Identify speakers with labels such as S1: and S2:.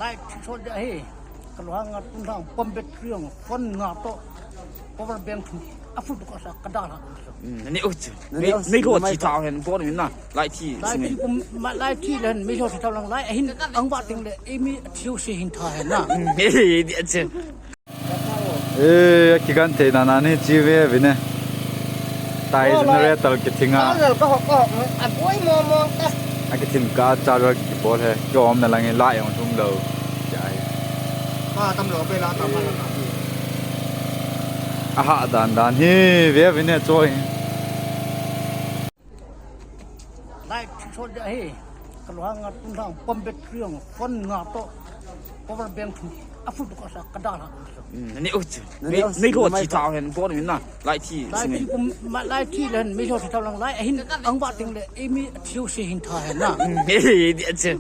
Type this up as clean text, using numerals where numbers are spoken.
S1: 来说的嘿，个罗汉东上分别这样分啊到，我们边土啊不多少个大了。
S2: นี่โอ้ไม่รู้ที่เท้าเห็นพวกนี้นะไล่ที่
S1: 来ที่ผม来ที่เลยไม่ชอบที่ทำลังไล่หินอังวัดติงเลยมีเที่ยวเสียหินท่าเห็นนะ
S2: เฮ้ยเดี๋ยวเจ้
S3: 기간테 나나네 집에 비네 다이즈너레 떨기팅아
S1: ก็อ่ะป่วยมอแต่
S3: 아기팀 까짜르 기볼해 좀 날랑에 라용 좀더 자이
S1: ก็ตำรวจเวลาตำรวจ
S3: 아하 단단히 왜 비네 조이
S1: 来说的嘿，个罗汉东上分别这样分啊到，我们边土啊不多少个大了。
S2: นี่โอ้ไม่รู้ที่เท้าเห็นพวกนี้นะไล่ที่
S1: 来ที่ผม来ที่เลยไม่ชอบที่ทำลังไล่หินอังวัดติงเลยมีเที่ยวเสียหินท่าเห็นนะ
S2: เฮ้ยเดี๋ยวเจ้